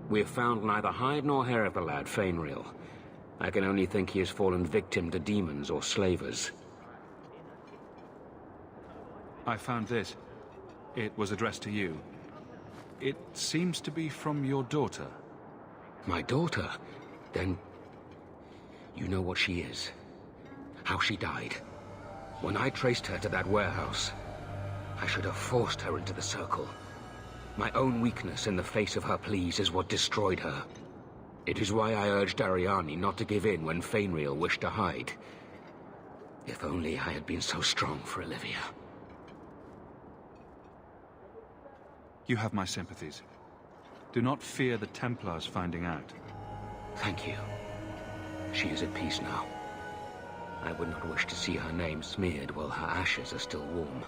We have found neither hide nor hair of the lad, Fainreal. I can only think he has fallen victim to demons or slavers. I found this. It was addressed to you. It seems to be from your daughter. My daughter? Then... you know what she is. How she died. When I traced her to that warehouse, I should have forced her into the circle. My own weakness in the face of her pleas is what destroyed her. It is why I urged Ariani not to give in when Fainreal wished to hide. If only I had been so strong for Olivia. You have my sympathies. Do not fear the Templars finding out. Thank you. She is at peace now. I would not wish to see her name smeared while her ashes are still warm.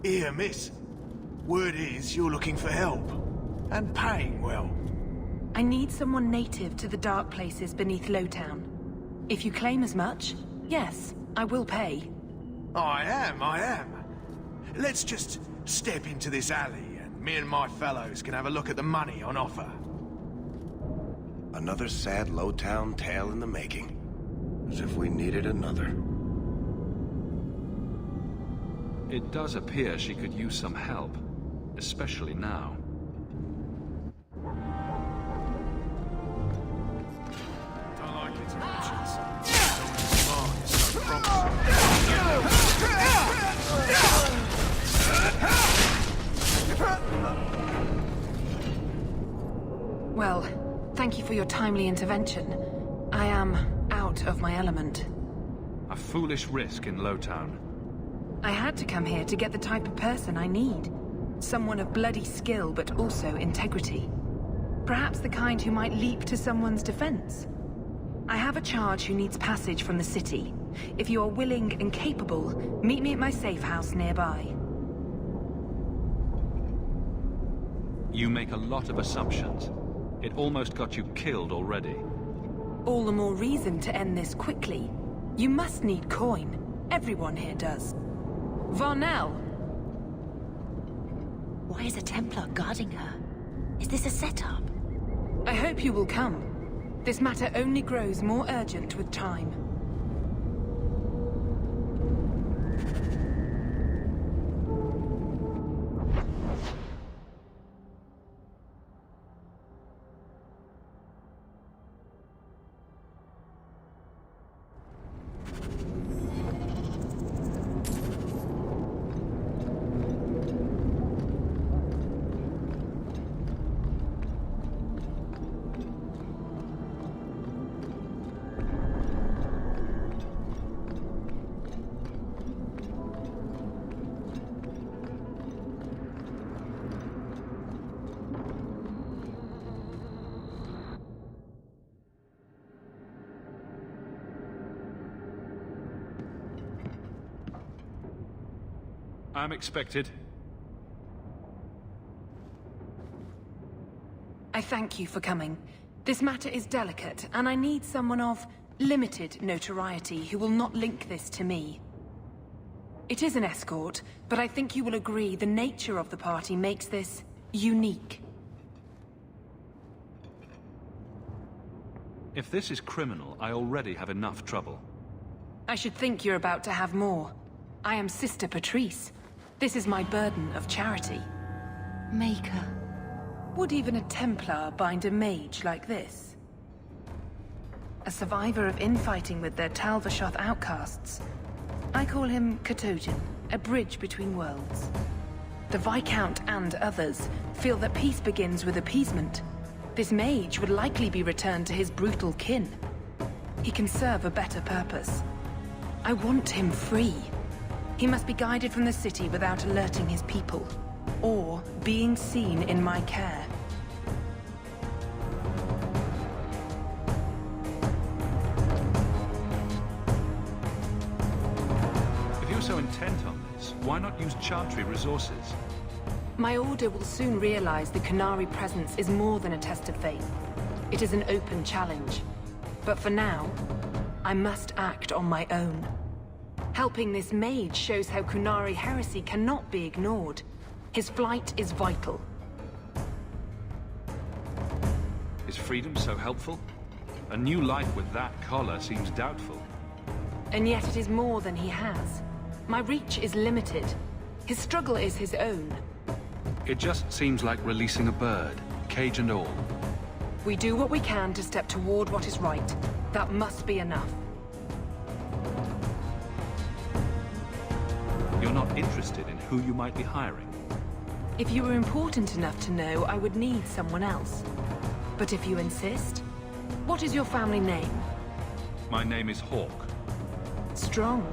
Here, miss. Word is you're looking for help. And paying well. I need someone native to the dark places beneath Lowtown. If you claim as much, yes, I will pay. I am. Let's just step into this alley and me and my fellows can have a look at the money on offer. Another sad Lowtown tale in the making. As if we needed another. It does appear she could use some help, especially now. Don't like interruptions. Mark is so promising. Well, thank you for your timely intervention. I am out of my element. A foolish risk in Lowtown. I had to come here to get the type of person I need. Someone of bloody skill, but also integrity. Perhaps the kind who might leap to someone's defense. I have a charge who needs passage from the city. If you are willing and capable, meet me at my safe house nearby. You make a lot of assumptions. It almost got you killed already. All the more reason to end this quickly. You must need coin. Everyone here does. Varnell! Why is a Templar guarding her? Is this a setup? I hope you will come. This matter only grows more urgent with time. I'm expected. I thank you for coming. This matter is delicate, and I need someone of limited notoriety who will not link this to me. It is an escort, but I think you will agree the nature of the party makes this unique. If this is criminal, I already have enough trouble. I should think you're about to have more. I am Sister Patrice. This is my burden of charity. Maker. Would even a Templar bind a mage like this? A survivor of infighting with their Talvashoth outcasts. I call him Katojan, a bridge between worlds. The Viscount and others feel that peace begins with appeasement. This mage would likely be returned to his brutal kin. He can serve a better purpose. I want him free. He must be guided from the city without alerting his people, or being seen in my care. If you're so intent on this, why not use Chantry resources? My order will soon realize the Qunari presence is more than a test of faith. It is an open challenge. But for now, I must act on my own. Helping this mage shows how Qunari heresy cannot be ignored. His flight is vital. Is freedom so helpful? A new life with that collar seems doubtful. And yet it is more than he has. My reach is limited. His struggle is his own. It just seems like releasing a bird, cage and all. We do what we can to step toward what is right. That must be enough. You're not interested in who you might be hiring. If you were important enough to know, I would need someone else. But if you insist, what is your family name? My name is Hawke. Strong.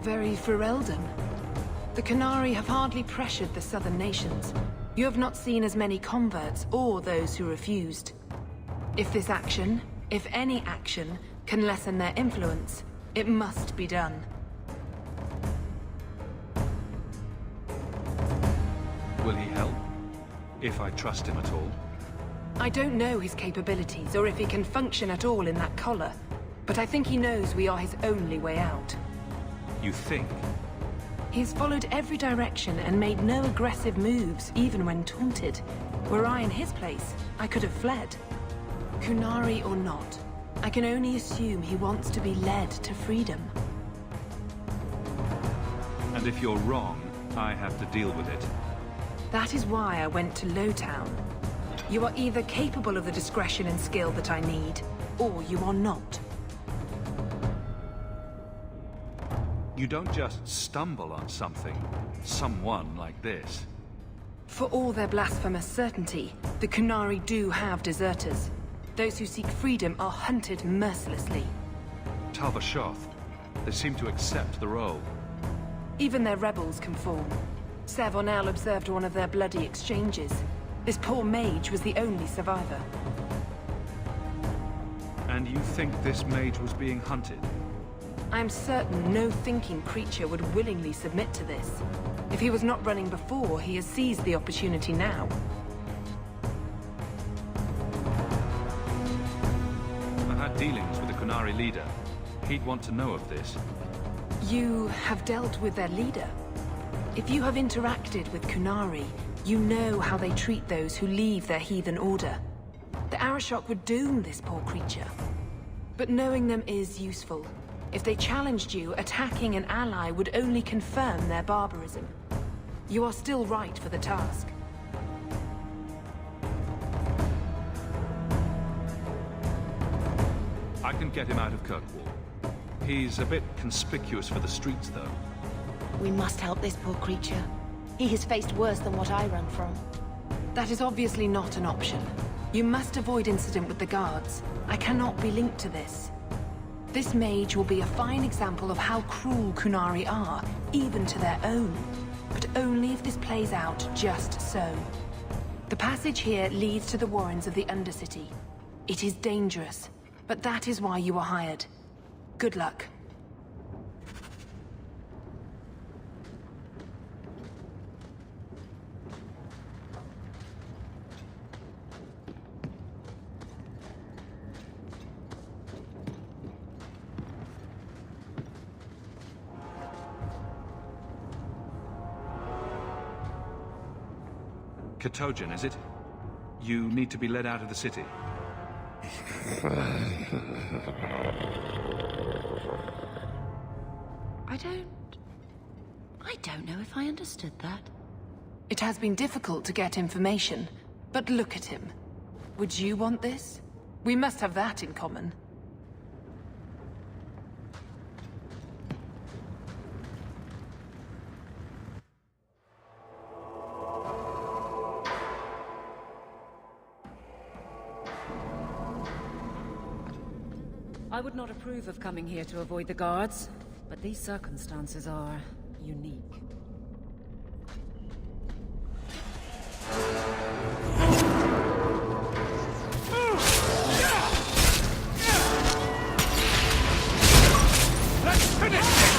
Very Ferelden. The Qunari have hardly pressured the southern nations. You have not seen as many converts or those who refused. If this action, if any action, can lessen their influence, it must be done. Will he help? If I trust him at all. I don't know his capabilities or if he can function at all in that collar, but I think he knows we are his only way out. You think? He's followed every direction and made no aggressive moves, even when taunted. Were I in his place, I could have fled. Qunari or not, I can only assume he wants to be led to freedom. And if you're wrong, I have to deal with it. That is why I went to Lowtown. You are either capable of the discretion and skill that I need, or you are not. You don't just stumble on someone like this. For all their blasphemous certainty, the Qunari do have deserters. Those who seek freedom are hunted mercilessly. Talvashoth, they seem to accept the role. Even their rebels conform. Savonel observed one of their bloody exchanges. This poor mage was the only survivor. And you think this mage was being hunted? I'm certain no thinking creature would willingly submit to this. If he was not running before, he has seized the opportunity now. I had dealings with the Qunari leader. He'd want to know of this. You have dealt with their leader? If you have interacted with Qunari, you know how they treat those who leave their heathen order. The Arashok would doom this poor creature. But knowing them is useful. If they challenged you, attacking an ally would only confirm their barbarism. You are still right for the task. I can get him out of Kirkwall. He's a bit conspicuous for the streets, though. We must help this poor creature. He has faced worse than what I run from. That is obviously not an option. You must avoid incident with the guards. I cannot be linked to this. This mage will be a fine example of how cruel Qunari are, even to their own. But only if this plays out just so. The passage here leads to the warrens of the Undercity. It is dangerous, but that is why you were hired. Good luck. Katojan, is it? You need to be led out of the city. I don't know if I understood that. It has been difficult to get information, but look at him. Would you want this? We must have that in common. I would not approve of coming here to avoid the guards, but these circumstances are unique. Let's finish it!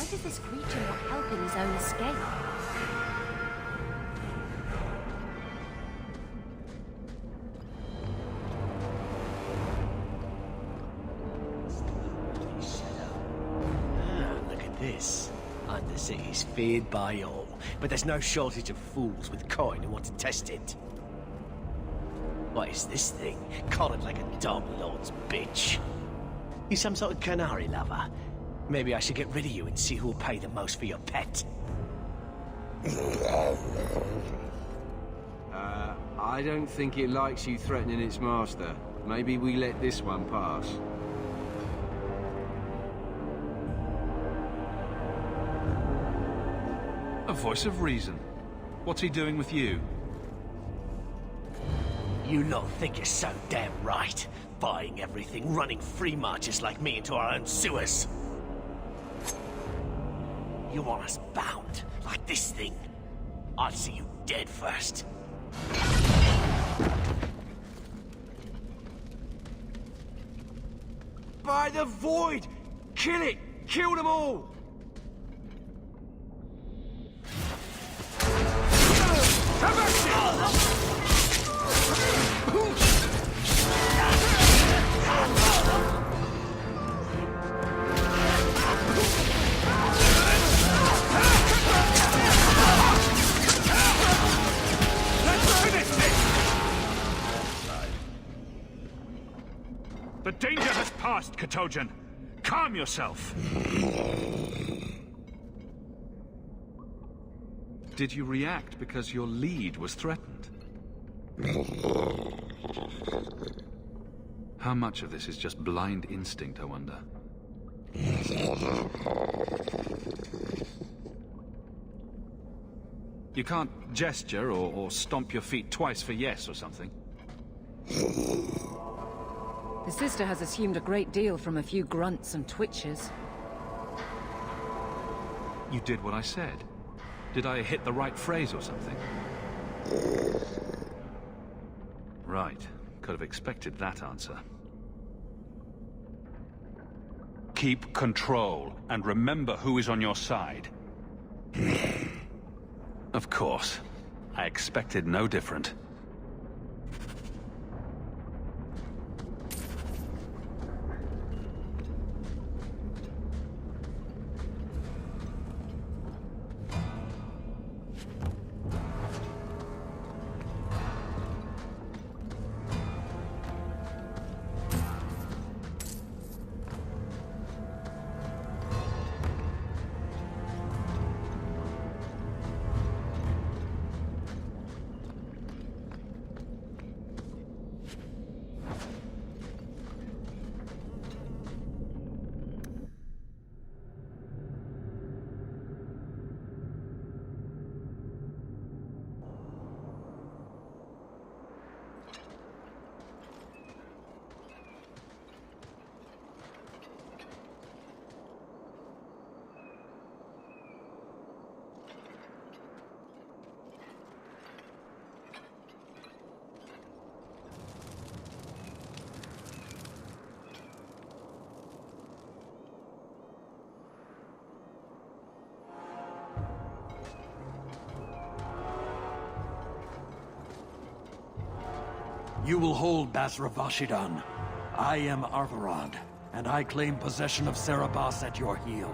Why does this creature want help in his own escape? Look at this. Undercity's feared by all, but there's no shortage of fools with coin who want to test it. What is this thing? Collared like a dog lord's bitch. You some sort of canary lover? Maybe I should get rid of you and see who'll pay the most for your pet. I don't think it likes you threatening its master. Maybe we let this one pass. A voice of reason. What's he doing with you? You lot think you're so damn right. Buying everything, running free marches like me into our own sewers. You want us bound, like this thing? I'll see you dead first. By the void! Kill it! Kill them all! The danger has passed, Katojan. Calm yourself. Did you react because your lead was threatened? How much of this is just blind instinct, I wonder? You can't gesture or stomp your feet twice for yes or something. The sister has assumed a great deal from a few grunts and twitches. You did what I said. Did I hit the right phrase or something? Right. Could have expected that answer. Keep control, and remember who is on your side. Of course. I expected no different. You will hold Basra Vashidan. I am Arvarad, and I claim possession of Serabas at your heel.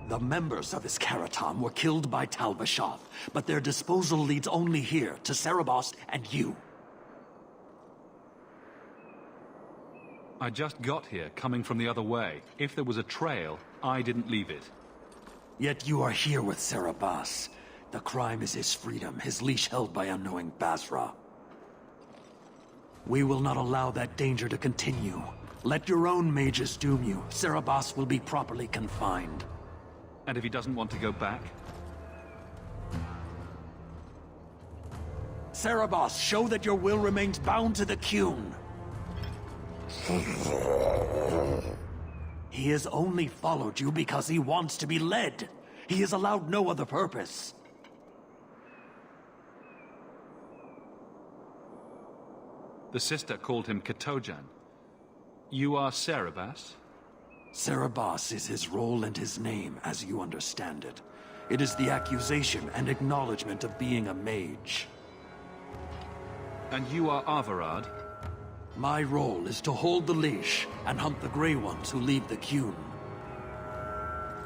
The members of Iskaratam were killed by Tal-Vashoth, but their disposal leads only here, to Serabas and you. I just got here, coming from the other way. If there was a trail, I didn't leave it. Yet you are here with Serabas. The crime is his freedom, his leash held by unknowing Basra. We will not allow that danger to continue. Let your own mages doom you. Serabas will be properly confined. And if he doesn't want to go back? Serabas, show that your will remains bound to the Qun. He has only followed you because he wants to be led. He has allowed no other purpose. The sister called him Katojan. You are Serabas? Cerebas is his role and his name, as you understand it. It is the accusation and acknowledgement of being a mage. And you are Arvarad? My role is to hold the leash and hunt the Grey Ones who leave the Qun.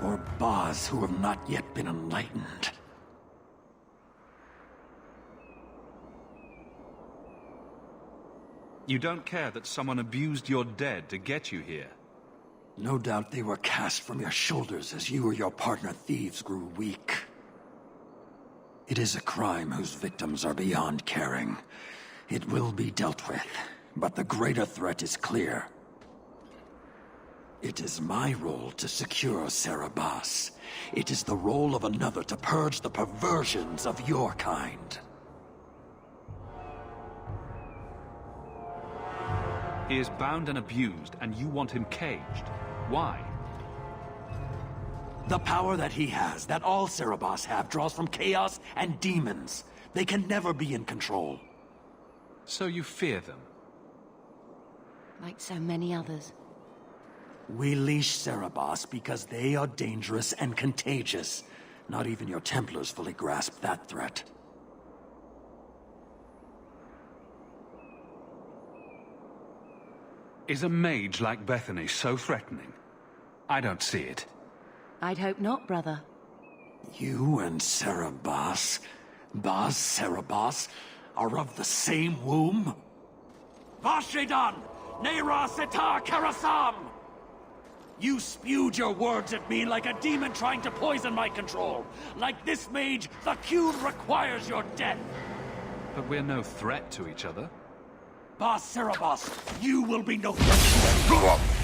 Or Baz who have not yet been enlightened. You don't care that someone abused your dead to get you here? No doubt they were cast from your shoulders as you or your partner thieves grew weak. It is a crime whose victims are beyond caring. It will be dealt with, but the greater threat is clear. It is my role to secure Cerebas. It is the role of another to purge the perversions of your kind. He is bound and abused, and you want him caged. Why? The power that he has, that all Cerebas have, draws from chaos and demons. They can never be in control. So you fear them? Like so many others. We leash Cerebas because they are dangerous and contagious. Not even your Templars fully grasp that threat. Is a mage like Bethany so threatening? I don't see it. I'd hope not, brother. You and Cerebas, Baz Cerebas, are of the same womb? Vashidan! Nera Sitar Karasam! You spewed your words at me like a demon trying to poison my control. Like this mage, the Qun requires your death. But we're no threat to each other. Baz Cerebas, you will be no threat.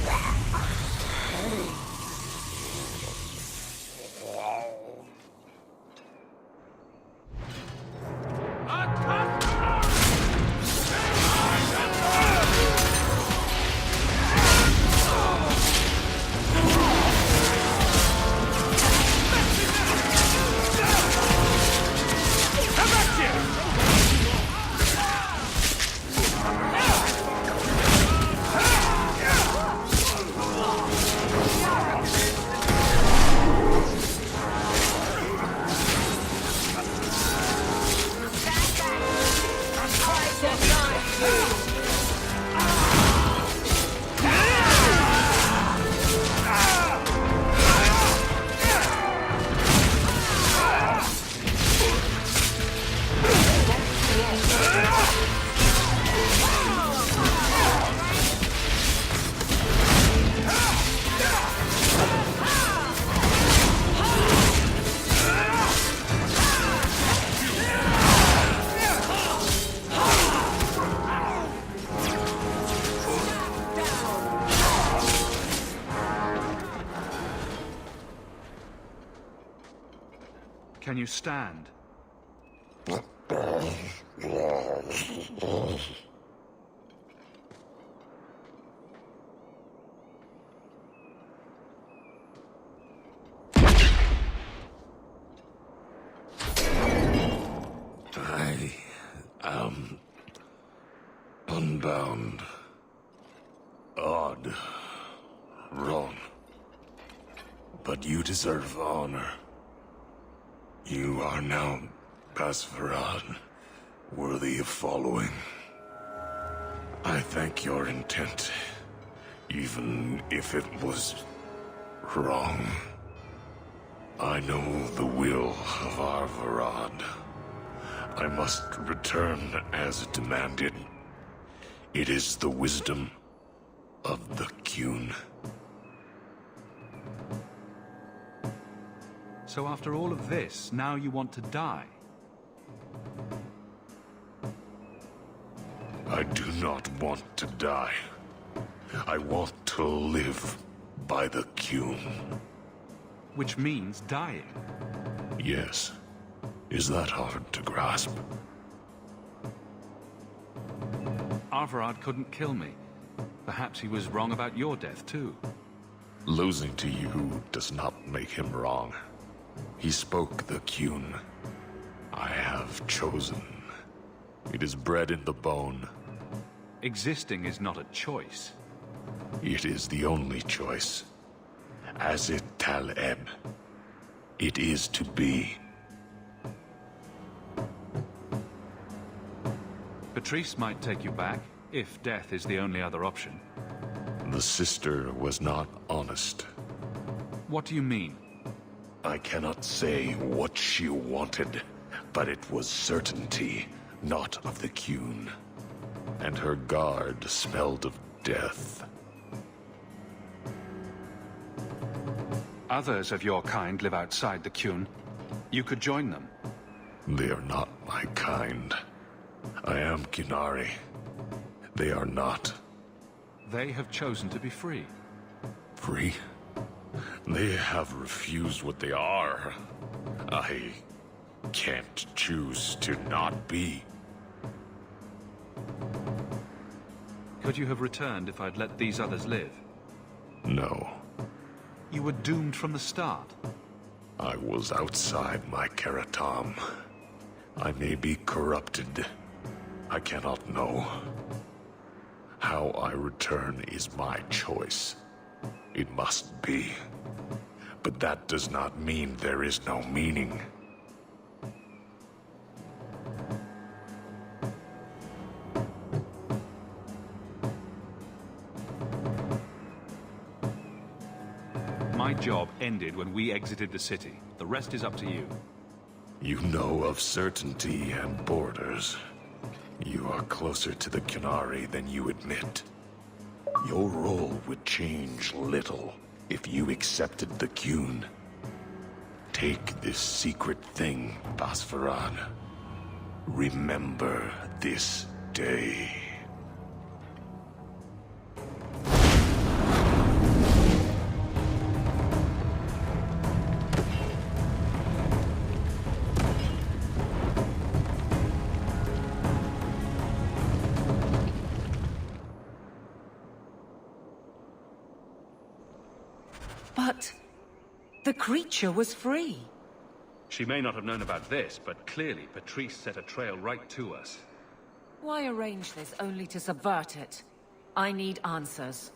Can you stand? I am unbound. Odd. Wrong. But you deserve honor. You are now Basvarad, worthy of following. I thank your intent, even if it was wrong. I know the will of Arvarad. I must return as demanded. It is the wisdom of the Qun. So after all of this, now you want to die? I do not want to die. I want to live by the Qun. Which means dying. Yes. Is that hard to grasp? Arvarad couldn't kill me. Perhaps he was wrong about your death, too. Losing to you does not make him wrong. He spoke the Qun. I have chosen. It is bred in the bone. Existing is not a choice. It is the only choice. As it Taleb. It is to be. Patrice might take you back, if death is the only other option. The sister was not honest. What do you mean? I cannot say what she wanted, but it was certainty, not of the Qun. And her guard smelled of death. Others of your kind live outside the Qun. You could join them. They are not my kind. I am Qunari. They are not. They have chosen to be free. Free? They have refused what they are. I can't choose to not be. Could you have returned if I'd let these others live? No. You were doomed from the start. I was outside my Karatam. I may be corrupted. I cannot know. How I return is my choice. It must be. But that does not mean there is no meaning. My job ended when we exited the city. The rest is up to you. You know of certainty and borders. You are closer to the Qunari than you admit. Your role would change little if you accepted the Qun. Take this secret thing, Basfaran. Remember this day. But the creature was free. She may not have known about this, but clearly Patrice set a trail right to us. Why arrange this only to subvert it? I need answers.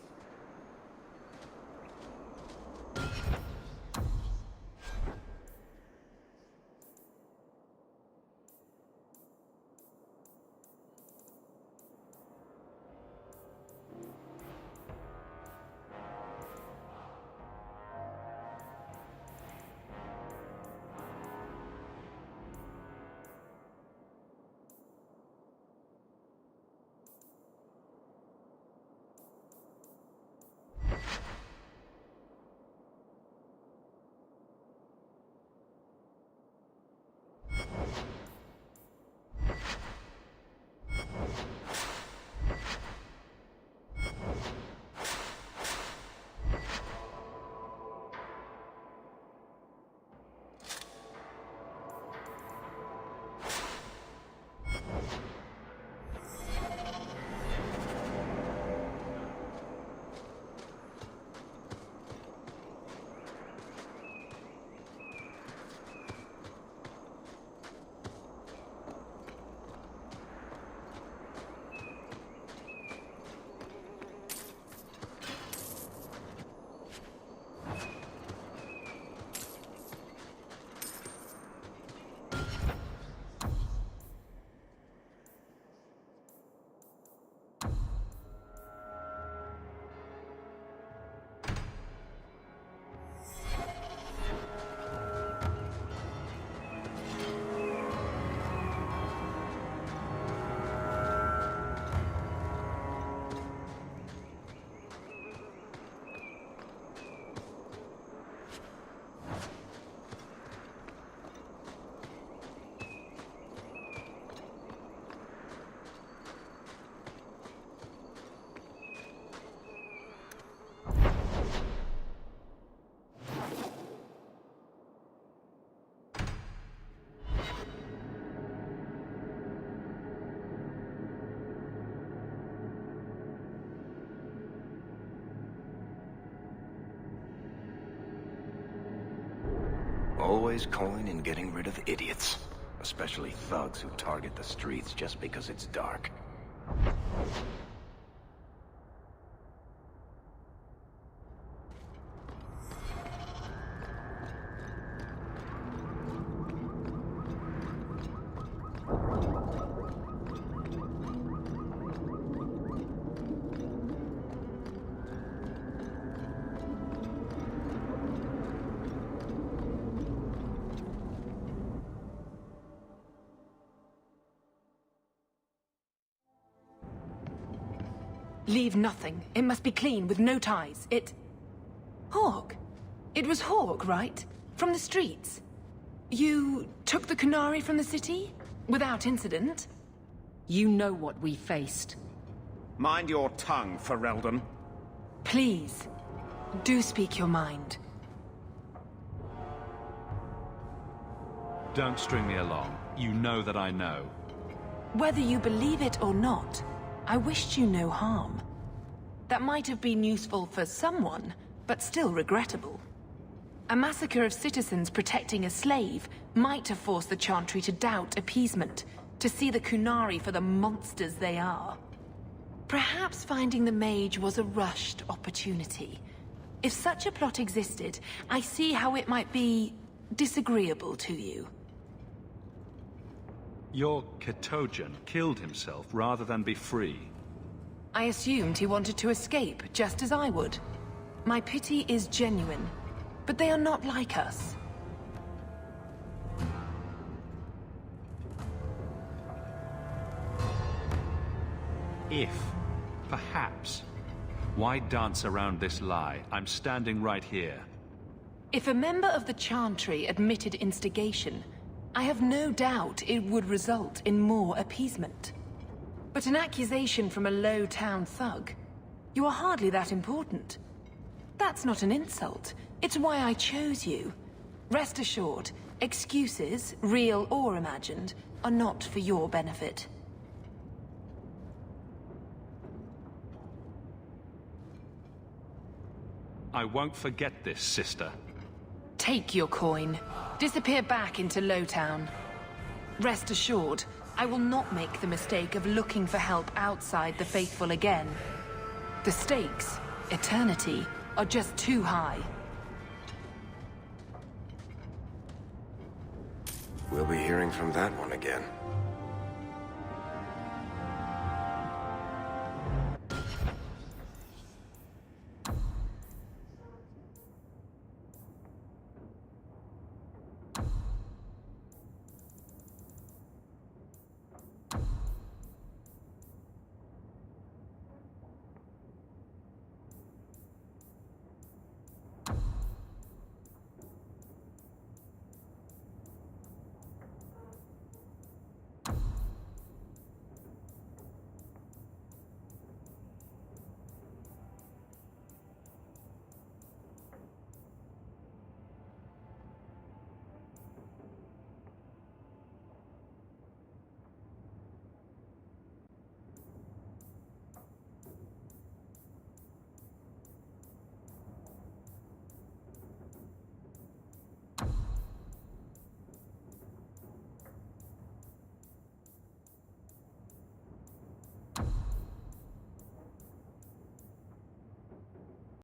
Always coin and getting rid of idiots. Especially thugs who target the streets just because it's dark. Leave nothing. It must be clean, with no ties. Hawke? It was Hawke, right? From the streets? You took the Kunari from the city? Without incident? You know what we faced. Mind your tongue, Ferelden. Please, do speak your mind. Don't string me along. You know that I know. Whether you believe it or not, I wished you no harm. That might have been useful for someone, but still regrettable. A massacre of citizens protecting a slave might have forced the Chantry to doubt appeasement, to see the Kunari for the monsters they are. Perhaps finding the mage was a rushed opportunity. If such a plot existed, I see how it might be disagreeable to you. Your Katojan killed himself rather than be free. I assumed he wanted to escape, just as I would. My pity is genuine, but they are not like us. If, perhaps, why dance around this lie? I'm standing right here. If a member of the Chantry admitted instigation, I have no doubt it would result in more appeasement. But an accusation from a low-town thug? You are hardly that important. That's not an insult. It's why I chose you. Rest assured, excuses, real or imagined, are not for your benefit. I won't forget this, sister. Take your coin. Disappear back into Lowtown. Rest assured, I will not make the mistake of looking for help outside the Faithful again. The stakes, eternity, are just too high. We'll be hearing from that one again.